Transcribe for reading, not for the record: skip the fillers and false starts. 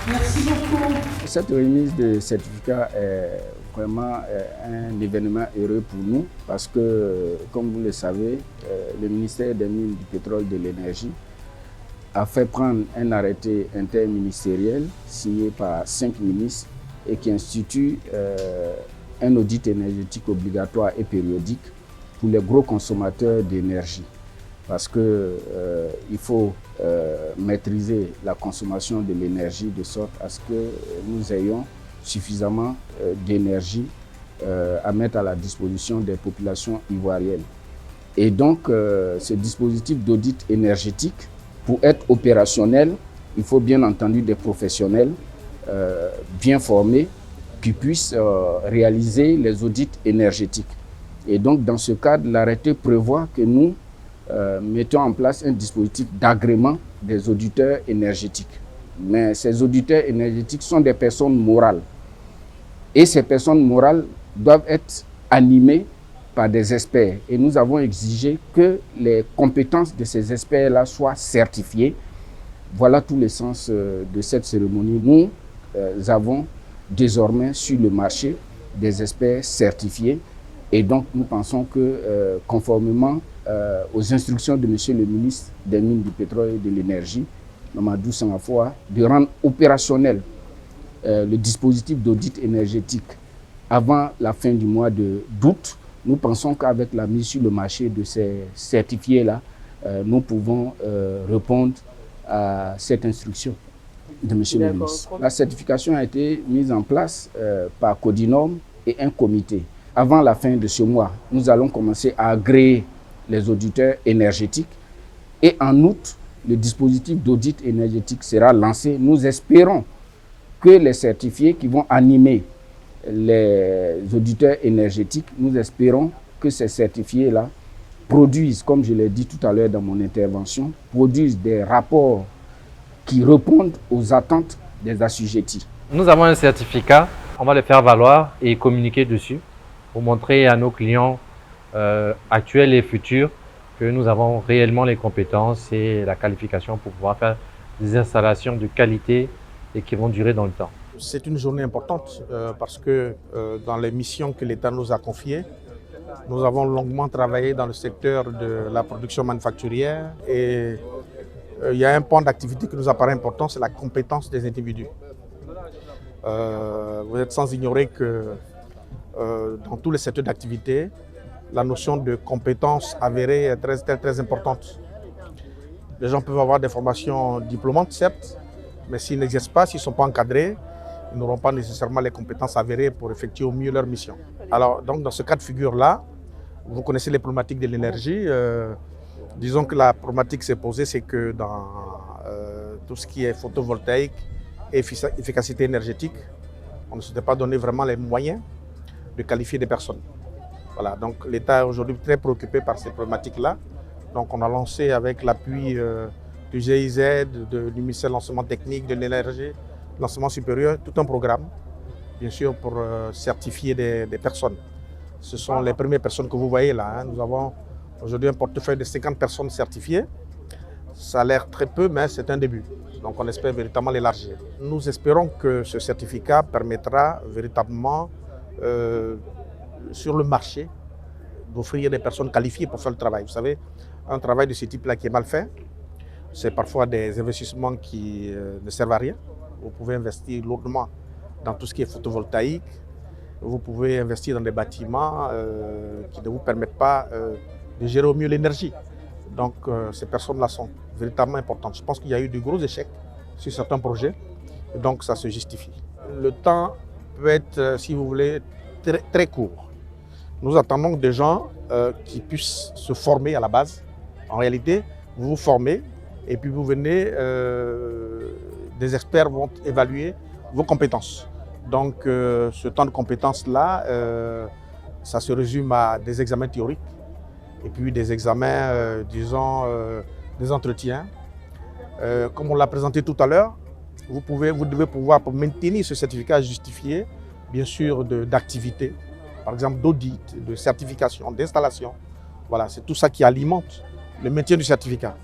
Merci beaucoup. Cette remise de certificat est vraiment un événement heureux pour nous parce que, comme vous le savez, le ministère des Mines, du Pétrole et de l'Énergie a fait prendre un arrêté interministériel signé par 5 ministres et qui institue un audit énergétique obligatoire et périodique pour les gros consommateurs d'énergie. Parce qu'il faut maîtriser la consommation de l'énergie de sorte à ce que nous ayons suffisamment d'énergie à mettre à la disposition des populations ivoiriennes. Et donc, ce dispositif d'audit énergétique, pour être opérationnel, il faut bien entendu des professionnels bien formés qui puissent réaliser les audits énergétiques. Et donc, dans ce cadre, l'arrêté prévoit que nous mettons en place un dispositif d'agrément des auditeurs énergétiques. Mais ces auditeurs énergétiques sont des personnes morales. Et ces personnes morales doivent être animées par des experts. Et nous avons exigé que les compétences de ces experts-là soient certifiées. Voilà tout le sens de cette cérémonie. Nous avons désormais sur le marché des experts certifiés. Et donc, nous pensons que, conformément aux instructions de M. le ministre des Mines, du Pétrole et de l'Énergie, Mamadou Sangafoua, de rendre opérationnel le dispositif d'audit énergétique avant la fin du mois d'août, nous pensons qu'avec la mise sur le marché de ces certifiés-là, nous pouvons répondre à cette instruction de M. le ministre. La certification a été mise en place par Codinorm et un comité. Avant la fin de ce mois, nous allons commencer à agréer les auditeurs énergétiques et en août, le dispositif d'audit énergétique sera lancé. Nous espérons que les certifiés qui vont animer les auditeurs énergétiques, nous espérons que ces certifiés-là produisent, comme je l'ai dit tout à l'heure dans mon intervention, produisent des rapports qui répondent aux attentes des assujettis. Nous avons un certificat, on va le faire valoir et communiquer dessus pour montrer à nos clients actuels et futurs que nous avons réellement les compétences et la qualification pour pouvoir faire des installations de qualité et qui vont durer dans le temps. C'est une journée importante parce que dans les missions que l'État nous a confiées, nous avons longuement travaillé dans le secteur de la production manufacturière et il y a un point d'activité qui nous apparaît important, c'est la compétence des individus. Vous êtes sans ignorer que dans tous les secteurs d'activité, la notion de compétence avérée est très importante. Les gens peuvent avoir des formations diplômantes, certes, mais s'ils n'exercent pas, s'ils ne sont pas encadrés, ils n'auront pas nécessairement les compétences avérées pour effectuer au mieux leur mission. Alors, donc, dans ce cas de figure-là, vous connaissez les problématiques de l'énergie. Disons que la problématique s'est posée, c'est que dans tout ce qui est photovoltaïque et efficacité énergétique, on ne s'était pas donné vraiment les moyens de qualifier des personnes. Voilà, donc l'État est aujourd'hui très préoccupé par ces problématiques-là. Donc on a lancé avec l'appui du GIZ, du ministère de l'Enseignement technique, de l'énergie, de l'enseignement supérieur, tout un programme, bien sûr, pour certifier des personnes. Ce sont les premières personnes que vous voyez là. Hein. Nous avons aujourd'hui un portefeuille de 50 personnes certifiées. Ça a l'air très peu, mais c'est un début. Donc on espère véritablement l'élargir. Nous espérons que ce certificat permettra véritablement sur le marché d'offrir des personnes qualifiées pour faire le travail. Vous savez, un travail de ce type-là qui est mal fait, c'est parfois des investissements qui ne servent à rien. Vous pouvez investir lourdement dans tout ce qui est photovoltaïque. Vous pouvez investir dans des bâtiments qui ne vous permettent pas de gérer au mieux l'énergie. Donc ces personnes-là sont véritablement importantes. Je pense qu'il y a eu de gros échecs sur certains projets, et donc ça se justifie. Le temps peut être, si vous voulez, très court. Nous attendons des gens qui puissent se former à la base. En réalité, vous vous formez et puis vous venez, des experts vont évaluer vos compétences. Donc ce temps de compétences-là, ça se résume à des examens théoriques et puis des examens, disons, des entretiens. Comme on l'a présenté tout à l'heure, vous devez pouvoir, pour maintenir ce certificat justifié, bien sûr, d'activités, par exemple d'audit, de certification, d'installation. Voilà, c'est tout ça qui alimente le maintien du certificat.